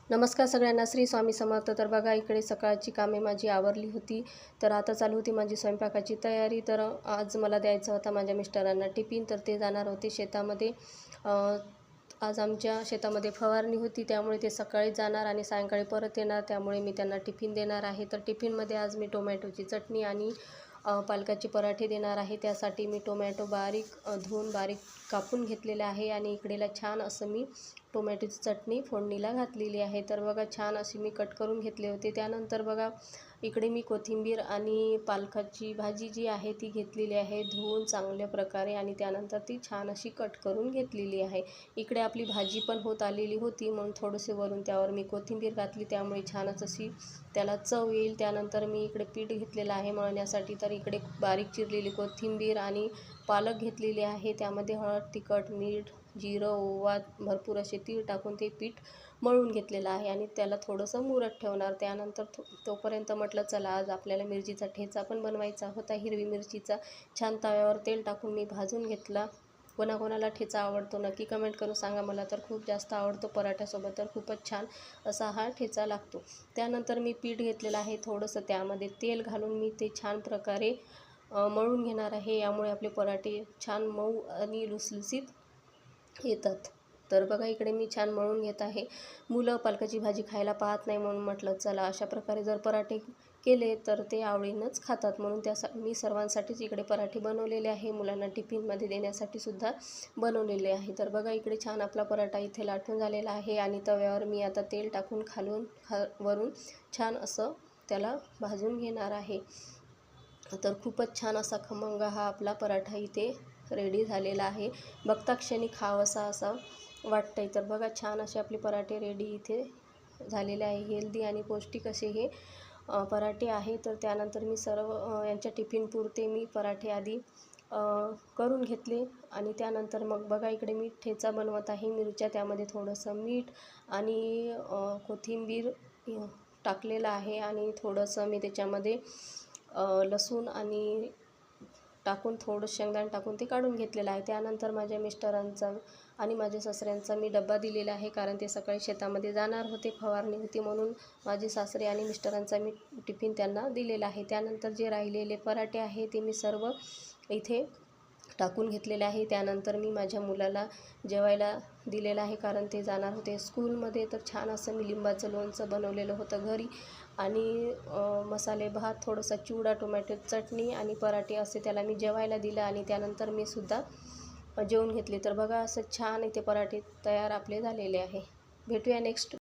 नमस्कार सगळ्यांना, श्री स्वामी समर्थ. तर बघा, इकडे सकाळची कामे माझी आवरली होती. तर आता चालू होती माझी स्वयंपाकाची तयारी. तर आज मला द्यायचा होता माझ्या मिस्टरांना टिफिन. तर ते जाणार होते शेतामध्ये. आज आमच्या शेतामध्ये फवारणी होती, त्यामुळे ते सकाळी जाणार आणि सायंकाळी परत येणार. त्यामुळे मी त्यांना टिफिन देणार आहे. तर टिफिनमध्ये आज मी टोमॅटोची चटणी आणि पालकाचे पराठे देणार आहे. त्यासाठी मी टोमॅटो बारीक धुवून बारीक कापून घेतलेले आहे आणि इकडेला छान असं मी टोमॅटोची चटणी फोडणीला घातलेली आहे. तर बघा, छान अशी मी कट करून घेतले होते. त्यानंतर बघा, इकडे मी कोथिंबीर आणि पालकाची भाजी जी आहे ती घेतलेली आहे धुवून चांगल्या प्रकारे, आणि त्यानंतर ती छान अशी कट करून घेतलेली आहे. इकडे आपली भाजी पण होत आलेली होती, म्हणून थोडेसे वरून त्यावर मी कोथिंबीर घातली, त्यामुळे छानच अशी त्याला चव येईल. त्यानंतर मी इकडे पीठ घेतलेलं आहे मळण्यासाठी. तर इकडे बारीक चिरलेली कोथिंबीर आणि पालक घेतलेली आहे. त्यामध्ये हळद, तिखट, मीठ, जिरं, ओवा, भरपूर असे तीळ टाकून ते पीठ मळून घेतलेलं आहे आणि त्याला थोडंसं मुरत ठेवणार. त्यानंतर तोपर्यंत म्हटलं चला, आज आपल्याला मिरचीचा ठेचा पण बनवायचा होता. हिरवी मिरचीचा छान तव्यावर तेल टाकून मी भाजून घेतला. कोणाकोणाला ठेचा आवडतो नक्की कमेंट करून सांगा. मला तर खूप जास्त आवडतो. पराठ्यासोबत तर खूपच छान असा हा ठेचा लागतो. त्यानंतर मी पीठ घेतलेलं आहे, थोडंसं त्यामध्ये तेल घालून मी ते छान प्रकारे मळून घेणार आहे. यामुळे आपले पराठे छान मऊ आणि लुसलुसीत येतात. तर बघा, इकडे मी छान मळून घेत आहे. मुलं पालकाची भाजी खायला पाहत नाही, म्हणून म्हटलं चला अशा प्रकारे जर पराठे केले तर ते आवडीनंच खातात, म्हणून मी सर्वांसाठीच इकडे पराठे बनवलेले आहे. मुलांना टिफिनमध्ये देण्यासाठी सुद्धा बनवलेले आहे. तर बघा, इकडे छान आपला पराठा इथे लाटून झालेला आहे आणि तव्यावर मी आता तेल टाकून वरून छान असं त्याला भाजून घेणार आहे. तर खूपच छान असा खमंग हा आपला पराठा इथे रेडी झालेला आहे. बघता क्षणी खावंसा असा वाटतंय. तर बघा, छान असे आपले पराठे रेडी इथे झालेले आहे. हेल्दी आणि पौष्टिक असे हे पराठे आहे. तर त्यानंतर मी सर्व यांच्या टिफिनपुरते मी पराठे आधी करून घेतले आणि त्यानंतर मग बघा, इकडे मी ठेचा बनवत आहे. मिरच्या, त्यामध्ये थोडंसं मीठ आणि कोथिंबीर टाकलेलं आहे आणि थोडंसं मी त्याच्यामध्ये लसूण आणि टाकून थोडं शेंगदाणे टाकून ते काढून घेतलेलं आहे. त्यानंतर माझ्या मिस्टरांचा आणि माझ्या सासऱ्यांचा मी डबा दिलेला आहे, कारण ते सकाळी शेतामध्ये जाणार होते, फवारणी होती, म्हणून माझे सासरे आणि मिस्टरांचा मी टिफिन त्यांना दिलेला आहे. त्यानंतर जे राहिलेले पराठे आहे ते मी सर्व इथे टाकून घेतलेले आहे. त्यानंतर मी माझ्या मुलाला जेवायला दिलेलं आहे, कारण ते जाणार होते स्कूलमध्ये. तर छान असं मी लिंबाचं लोणचं बनवलेलं होतं घरी आणि मसाले भात, थोडासा चिवडा, टोमॅटो चटणी आणि पराठे असे त्याला मी जेवायला दिलं आणि त्यानंतर मी सुद्धा जेवून घेतले. तर बघा, असं छान इथे पराठे तयार आपले झालेले आहे. भेटूया नेक्स्ट